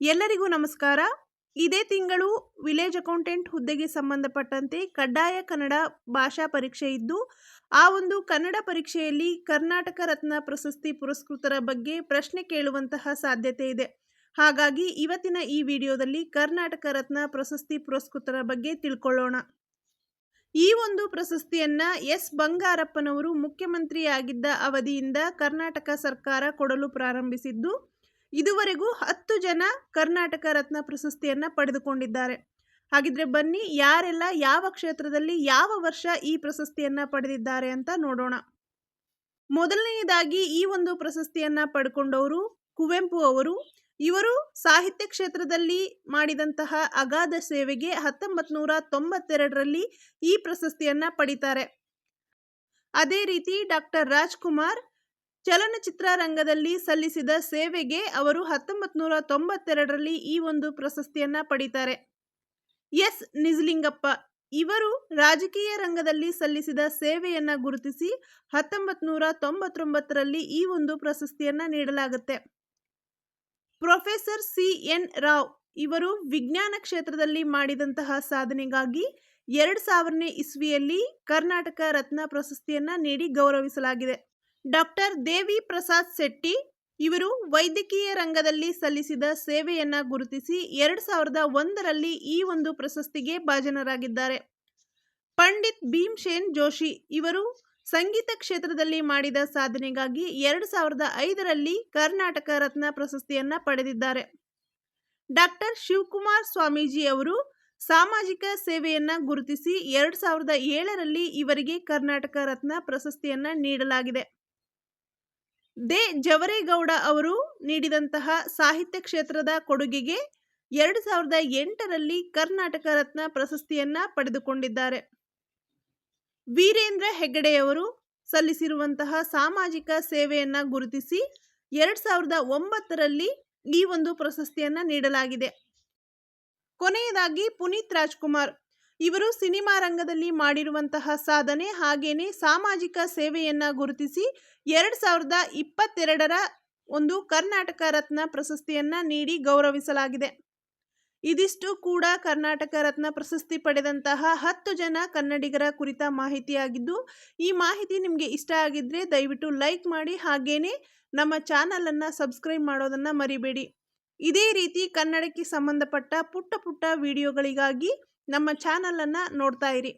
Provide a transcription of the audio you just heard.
ಎಲ್ಲರಿಗೂ ನಮಸ್ಕಾರ. ಇದೇ ತಿಂಗಳು ವಿಲೇಜ್ ಅಕೌಂಟೆಂಟ್ ಹುದ್ದೆಗೆ ಸಂಬಂಧಪಟ್ಟಂತೆ ಕಡ್ಡಾಯ ಕನ್ನಡ ಭಾಷಾ ಪರೀಕ್ಷೆ ಇದ್ದು, ಆ ಒಂದು ಕನ್ನಡ ಪರೀಕ್ಷೆಯಲ್ಲಿ ಕರ್ನಾಟಕ ರತ್ನ ಪ್ರಶಸ್ತಿ ಪುರಸ್ಕೃತರ ಬಗ್ಗೆ ಪ್ರಶ್ನೆ ಕೇಳುವಂತಹ ಸಾಧ್ಯತೆ ಇದೆ. ಹಾಗಾಗಿ ಇವತ್ತಿನ ಈ ವಿಡಿಯೋದಲ್ಲಿ ಕರ್ನಾಟಕ ರತ್ನ ಪ್ರಶಸ್ತಿ ಪುರಸ್ಕೃತರ ಬಗ್ಗೆ ತಿಳ್ಕೊಳ್ಳೋಣ. ಈ ಒಂದು ಪ್ರಶಸ್ತಿಯನ್ನ ಎಸ್ ಬಂಗಾರಪ್ಪನವರು ಮುಖ್ಯಮಂತ್ರಿಯಾಗಿದ್ದ ಅವಧಿಯಿಂದ ಕರ್ನಾಟಕ ಸರ್ಕಾರ ಕೊಡಲು ಪ್ರಾರಂಭಿಸಿದ್ದು, ಇದುವರೆಗೂ 10 ಜನ ಕರ್ನಾಟಕ ರತ್ನ ಪ್ರಶಸ್ತಿಯನ್ನ ಪಡೆದುಕೊಂಡಿದ್ದಾರೆ. ಹಾಗಿದ್ರೆ ಬನ್ನಿ, ಯಾರೆಲ್ಲ ಯಾವ ಕ್ಷೇತ್ರದಲ್ಲಿ ಯಾವ ವರ್ಷ ಈ ಪ್ರಶಸ್ತಿಯನ್ನ ಪಡೆದಿದ್ದಾರೆ ಅಂತ ನೋಡೋಣ. ಮೊದಲನೆಯದಾಗಿ ಈ ಒಂದು ಪ್ರಶಸ್ತಿಯನ್ನ ಪಡ್ಕೊಂಡವರು ಕುವೆಂಪು ಅವರು. ಇವರು ಸಾಹಿತ್ಯ ಕ್ಷೇತ್ರದಲ್ಲಿ ಮಾಡಿದಂತಹ ಅಗಾಧ ಸೇವೆಗೆ 1992ರಲ್ಲಿ ಈ ಪ್ರಶಸ್ತಿಯನ್ನ ಪಡಿತಾರೆ. ಅದೇ ರೀತಿ ಡಾಕ್ಟರ್ ರಾಜ್ಕುಮಾರ್ ಚಲನಚಿತ್ರ ರಂಗದಲ್ಲಿ ಸಲ್ಲಿಸಿದ ಸೇವೆಗೆ ಅವರು 1992ರಲ್ಲಿ ಈ ಒಂದು ಪ್ರಶಸ್ತಿಯನ್ನ ಪಡಿತಾರೆ. ಎಸ್ ನಿಜಲಿಂಗಪ್ಪ ಇವರು ರಾಜಕೀಯ ರಂಗದಲ್ಲಿ ಸಲ್ಲಿಸಿದ ಸೇವೆಯನ್ನ ಗುರುತಿಸಿ 1999ರಲ್ಲಿ ಈ ಒಂದು ಪ್ರಶಸ್ತಿಯನ್ನ ನೀಡಲಾಗುತ್ತೆ. Professor CN. ರಾವ್ ಇವರು ವಿಜ್ಞಾನ ಕ್ಷೇತ್ರದಲ್ಲಿ ಮಾಡಿದಂತಹ ಸಾಧನೆಗಾಗಿ 2000ನೇ ಇಸ್ವಿಯಲ್ಲಿ ಕರ್ನಾಟಕ ರತ್ನ ಪ್ರಶಸ್ತಿಯನ್ನ ನೀಡಿ ಗೌರವಿಸಲಾಗಿದೆ. ಡಾಕ್ಟರ್ ದೇವಿ ಪ್ರಸಾದ್ ಶೆಟ್ಟಿ ಇವರು ವೈದ್ಯಕೀಯ ರಂಗದಲ್ಲಿ ಸಲ್ಲಿಸಿದ ಸೇವೆಯನ್ನ ಗುರುತಿಸಿ 2001ರಲ್ಲಿ ಈ ಒಂದು ಪ್ರಶಸ್ತಿಗೆ ಭಾಜನರಾಗಿದ್ದಾರೆ. ಪಂಡಿತ್ ಭೀಮ್ಸೇನ್ ಜೋಶಿ ಇವರು ಸಂಗೀತ ಕ್ಷೇತ್ರದಲ್ಲಿ ಮಾಡಿದ ಸಾಧನೆಗಾಗಿ 2005ರಲ್ಲಿ ಕರ್ನಾಟಕ ರತ್ನ ಪ್ರಶಸ್ತಿಯನ್ನ ಪಡೆದಿದ್ದಾರೆ. ಡಾಕ್ಟರ್ ಶಿವಕುಮಾರ್ ಸ್ವಾಮೀಜಿ ಅವರು ಸಾಮಾಜಿಕ ಸೇವೆಯನ್ನ ಗುರುತಿಸಿ 2007ರಲ್ಲಿ ಇವರಿಗೆ ಕರ್ನಾಟಕ ರತ್ನ ಪ್ರಶಸ್ತಿಯನ್ನ ನೀಡಲಾಗಿದೆ. ದೇ ಜವರೇಗೌಡ ಅವರು ನೀಡಿದಂತಹ ಸಾಹಿತ್ಯ ಕ್ಷೇತ್ರದ ಕೊಡುಗೆಗೆ 2008ರಲ್ಲಿ ಕರ್ನಾಟಕ ರತ್ನ ಪ್ರಶಸ್ತಿಯನ್ನ ಪಡೆದುಕೊಂಡಿದ್ದಾರೆ. ವೀರೇಂದ್ರ ಹೆಗ್ಗಡೆಯವರು ಸಲ್ಲಿಸಿರುವಂತಹ ಸಾಮಾಜಿಕ ಸೇವೆಯನ್ನ ಗುರುತಿಸಿ 2009ರಲ್ಲಿ ಈ ಒಂದು ಪ್ರಶಸ್ತಿಯನ್ನ ನೀಡಲಾಗಿದೆ. ಕೊನೆಯದಾಗಿ ಪುನೀತ್ ರಾಜ್ಕುಮಾರ್ ಇವರು ಸಿನಿಮಾ ರಂಗದಲ್ಲಿ ಮಾಡಿರುವಂತಹ ಸಾಧನೆ ಹಾಗೇನೆ ಸಾಮಾಜಿಕ ಸೇವೆಯನ್ನ ಗುರುತಿಸಿ 2022ರ ಒಂದು ಕರ್ನಾಟಕ ರತ್ನ ಪ್ರಶಸ್ತಿಯನ್ನ ನೀಡಿ ಗೌರವಿಸಲಾಗಿದೆ. ಇದಿಷ್ಟು ಕೂಡ ಕರ್ನಾಟಕ ರತ್ನ ಪ್ರಶಸ್ತಿ ಪಡೆದಂತಹ 10 ಜನ ಕನ್ನಡಿಗರ ಕುರಿತ ಮಾಹಿತಿಯಾಗಿದ್ದು, ಈ ಮಾಹಿತಿ ನಿಮಗೆ ಇಷ್ಟ ಆಗಿದ್ರೆ ದಯವಿಟ್ಟು ಲೈಕ್ ಮಾಡಿ, ಹಾಗೇನೆ ನಮ್ಮ ಚಾನಲನ್ನು ಸಬ್ಸ್ಕ್ರೈಬ್ ಮಾಡೋದನ್ನು ಮರಿಬೇಡಿ. ಇದೇ ರೀತಿ ಕನ್ನಡಕ್ಕೆ ಸಂಬಂಧಪಟ್ಟ ಪುಟ್ಟ ವಿಡಿಯೋಗಳಿಗಾಗಿ ನಮ್ಮ ಚಾನಲನ್ನು ನೋಡ್ತಾ ಇರಿ.